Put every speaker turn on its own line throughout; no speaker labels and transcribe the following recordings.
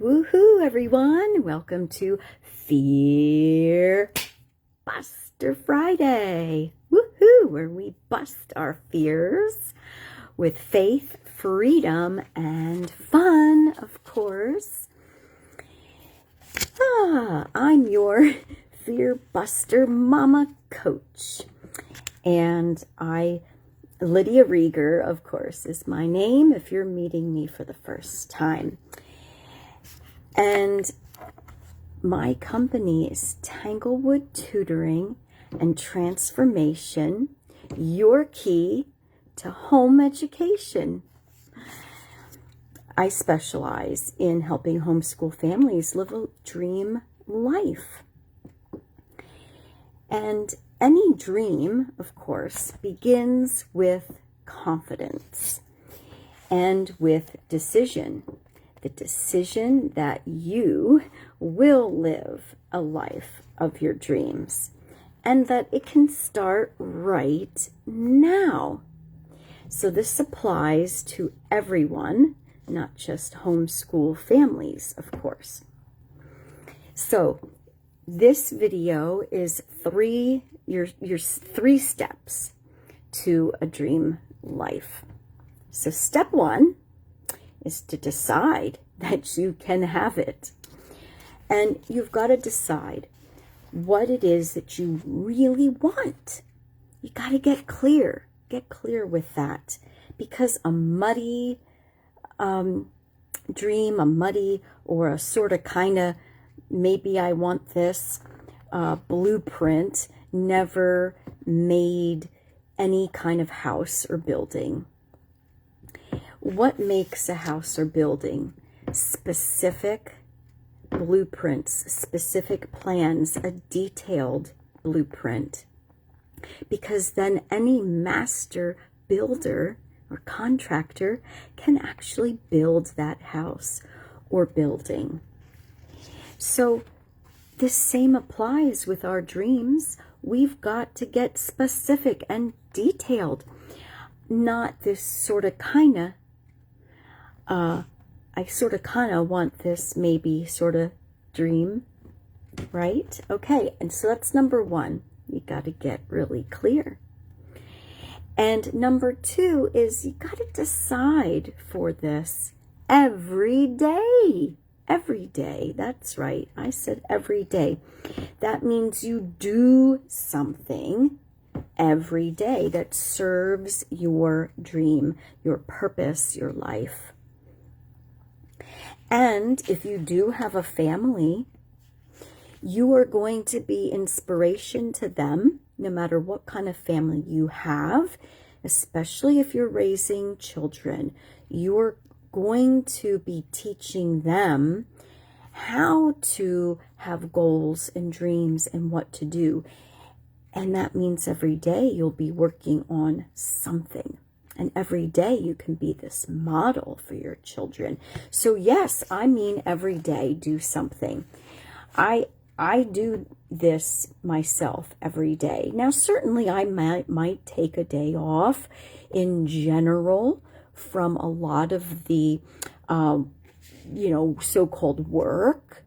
Woohoo, everyone! Welcome to Fear Buster Friday. Woohoo! Where we bust our fears with faith, freedom, and fun, of course. I'm your Fear Buster Mama Coach. And Lydia Rieger, of course, is my name if you're meeting me for the first time. And my company is Tanglewood Tutoring and Transformation, your key to home education. I specialize in helping homeschool families live a dream life. And any dream, of course, begins with confidence and with decision. The decision that you will live a life of your dreams and that it can start right now. So this applies to everyone, not just homeschool families, of course. So this video is your three steps to a dream life. So step one is to decide that you can have it. And you've got to decide what it is that you really want. You got to get clear with that, because a muddy dream, a muddy or a sort of kind of maybe I want this blueprint never made any kind of house or building. What makes a house or building? Specific blueprints, specific plans, a detailed blueprint. Because then any master builder or contractor can actually build that house or building. So the same applies with our dreams. We've got to get specific and detailed, not this sort of kind of, I sort of kind of want this maybe sort of dream, right? Okay, and so that's number one. You got to get really clear. And number two is you got to decide for this every day. Every day. That's right. I said every day. That means you do something every day that serves your dream, your purpose, your life. And if you do have a family, you are going to be inspiration to them, no matter what kind of family you have, especially if you're raising children. You're going to be teaching them how to have goals and dreams and what to do. And that means every day you'll be working on something. And every day you can be this model for your children. So yes, I mean every day do something. I do this myself every day. Now, certainly I might take a day off in general from a lot of the, so-called work,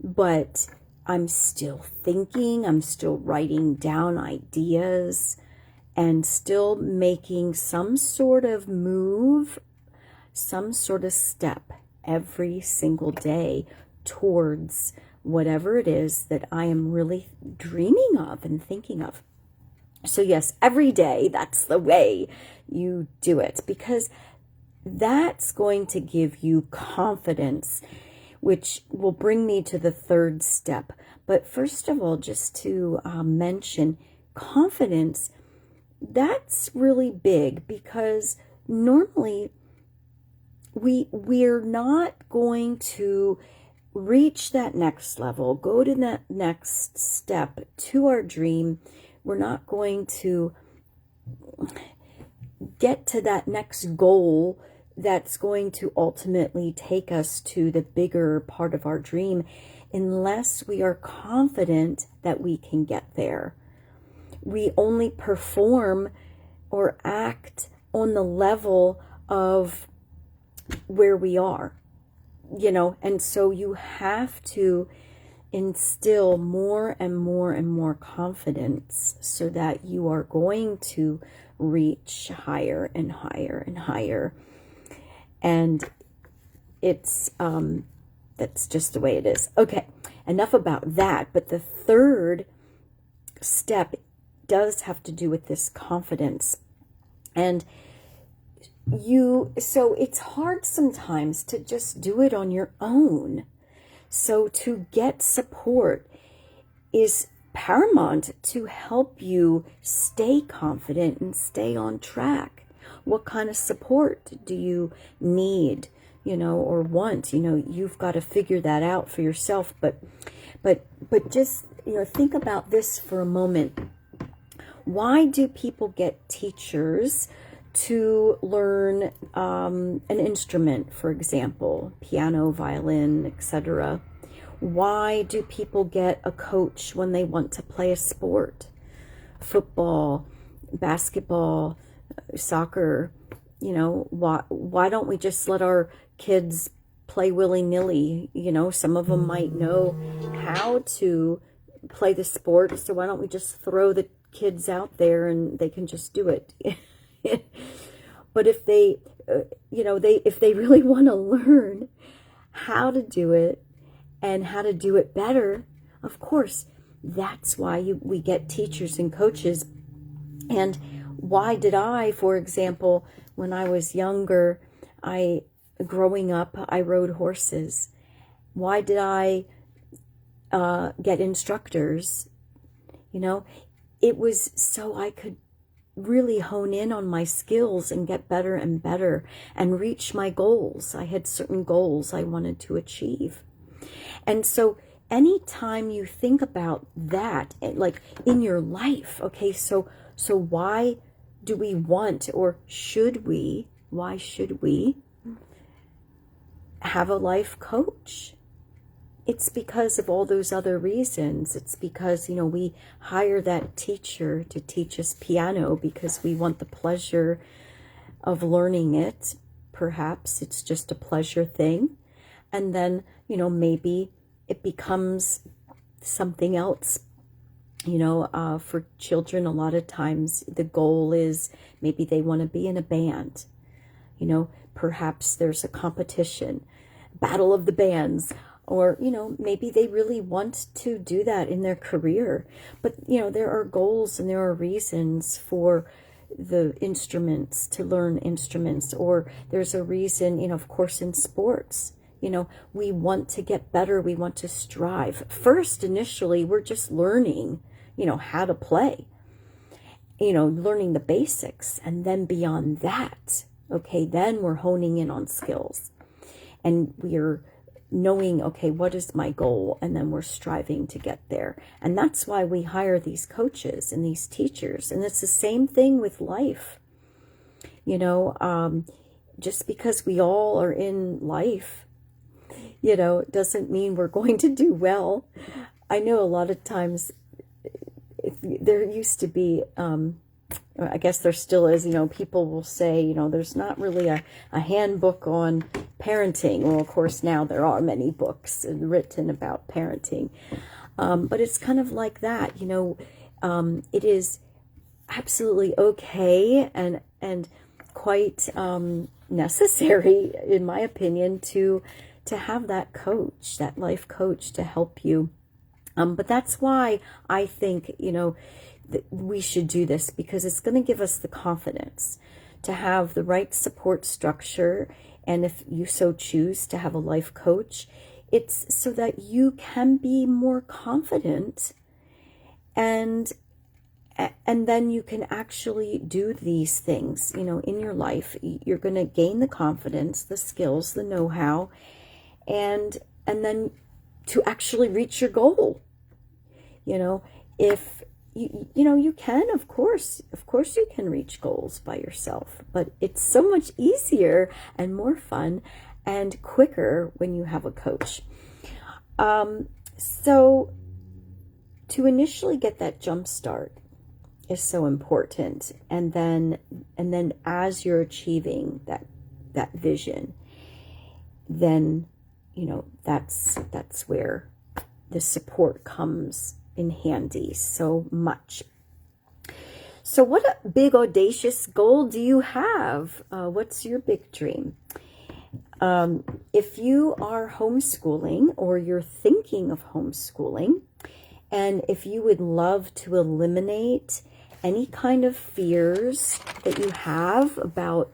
but I'm still thinking, I'm still writing down ideas, and still making some sort of move, some sort of step every single day towards whatever it is that I am really dreaming of and thinking of. So yes, every day, that's the way you do it, because that's going to give you confidence, which will bring me to the third step. But first of all, just to mention confidence, that's really big, because normally we're not going to reach that next level, go to that next step to our dream. We're not going to get to that next goal that's going to ultimately take us to the bigger part of our dream unless we are confident that we can get there. We only perform or act on the level of where we are. and so you have to instill more and more and more confidence so that you are going to reach higher and higher and higher. And it's that's just the way it is. Okay, enough about that. But the third step does have to do with this confidence. And so it's hard sometimes to just do it on your own. So to get support is paramount to help you stay confident and stay on track. What kind of support do you need, or want? You've got to figure that out for yourself. But just, think about this for a moment. Why do people get teachers to learn an instrument, for example, piano, violin, etc.? Why do people get a coach when they want to play a sport? Football, basketball, soccer. Why don't we just let our kids play willy-nilly? Some of them might know how to play the sport, so why don't we just throw the kids out there and they can just do it? But if they if they really want to learn how to do it and how to do it better, of course, that's why we get teachers and coaches. And why did I, for example, when I was younger, growing up, I rode horses. Why did I get instructors? It was so I could really hone in on my skills and get better and better and reach my goals. I had certain goals I wanted to achieve. And so anytime you think about that, like in your life, okay, so why do we want, or why should we have a life coach? It's because of all those other reasons. It's because, we hire that teacher to teach us piano because we want the pleasure of learning it. Perhaps it's just a pleasure thing. And then, maybe it becomes something else. For children, a lot of times the goal is maybe they want to be in a band. Perhaps there's a competition, battle of the bands. Or, maybe they really want to do that in their career. But, there are goals and there are reasons for the instruments, to learn instruments. Or there's a reason, of course, in sports. We want to get better. We want to strive. First, initially, we're just learning, how to play. Learning the basics. And then beyond that, okay, then we're honing in on skills. And we're knowing, okay, what is my goal? And then we're striving to get there. And that's why we hire these coaches and these teachers. And it's the same thing with life. Just because we all are in life, doesn't mean we're going to do well. I know a lot of times there used to be, I guess there still is, people will say, there's not really a handbook on parenting. Well, of course, now there are many books written about parenting. But it's kind of like that, it is absolutely okay and quite necessary, in my opinion, to have that coach, that life coach, to help you. But that's why I think, that we should do this, because it's going to give us the confidence to have the right support structure. And if you so choose to have a life coach, it's so that you can be more confident, and then you can actually do these things, in your life. You're going to gain the confidence, the skills, the know-how, and then to actually reach your goal. If you can, of course you can reach goals by yourself, but it's so much easier and more fun and quicker when you have a coach. So to initially get that jump start is so important. And then as you're achieving that vision, then that's where the support comes in handy so much. So what a big audacious goal do you have? What's your big dream? If you are homeschooling or you're thinking of homeschooling, and if you would love to eliminate any kind of fears that you have about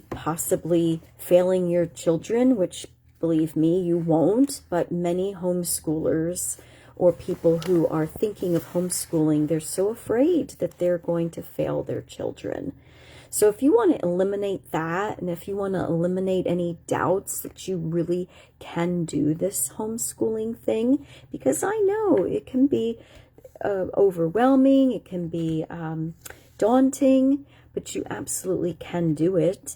possibly failing your children, which believe me, you won't, but many homeschoolers or people who are thinking of homeschooling, they're so afraid that they're going to fail their children. So if you want to eliminate that, and if you want to eliminate any doubts that you really can do this homeschooling thing, because I know it can be overwhelming, it can be daunting, but you absolutely can do it.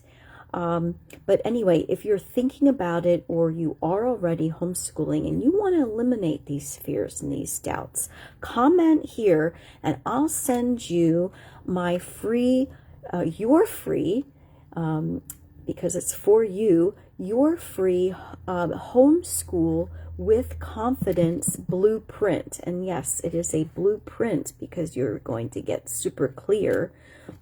But anyway, if you're thinking about it or you are already homeschooling and you want to eliminate these fears and these doubts, comment here and I'll send you my free, your free, because it's for you, your free homeschool with confidence blueprint. And yes, it is a blueprint because you're going to get super clear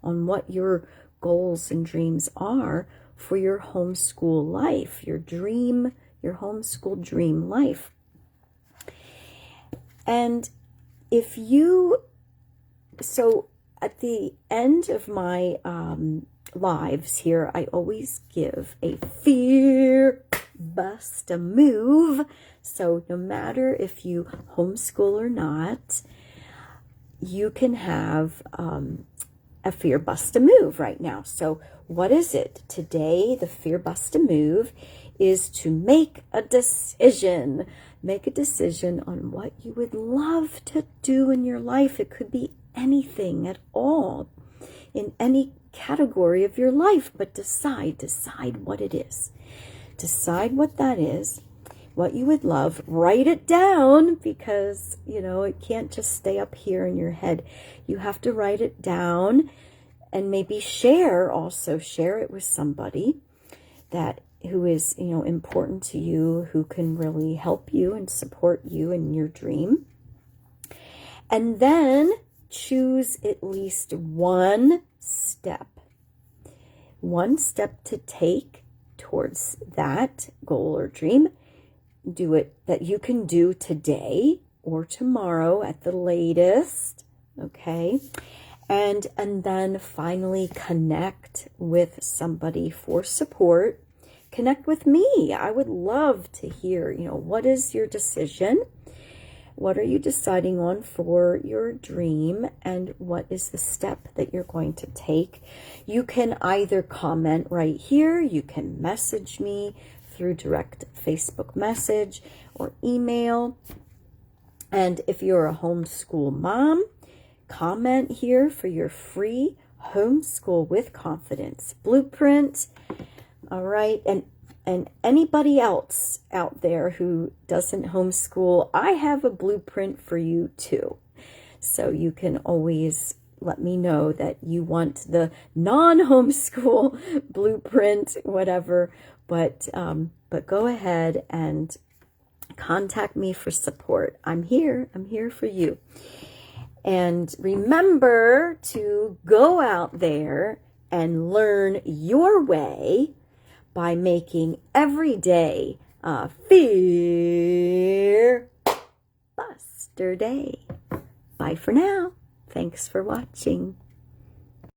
on what your goals and dreams are for your homeschool life, your homeschool dream life. And if you, so at the end of my lives here, I always give a fear bust a move. So no matter if you homeschool or not, you can have a fear bust a move right now. So what is it? Today, the fear bust a move is to make a decision. Make a decision on what you would love to do in your life. It could be anything at all in any category of your life, but decide what it is. Decide what that is, what you would love. Write it down because, it can't just stay up here in your head. You have to write it down and maybe share it with somebody who is, important to you, who can really help you and support you in your dream. And then choose at least one step to take towards that goal or dream. Do it that you can do today or tomorrow at the latest, okay? And then finally connect with somebody for support. Connect with me. I would love to hear, what is your decision? What are you deciding on for your dream? And what is the step that you're going to take? You can either comment right here. You can message me through direct Facebook message or email. And if you're a homeschool mom, comment here for your free homeschool with confidence blueprint. All right. And anybody else out there who doesn't homeschool, I have a blueprint for you too. So you can always let me know that you want the non-homeschool blueprint, whatever. But go ahead and contact me for support. I'm here for you. And remember to go out there and learn your way by making every day a fear buster day. Bye for now. Thanks for watching.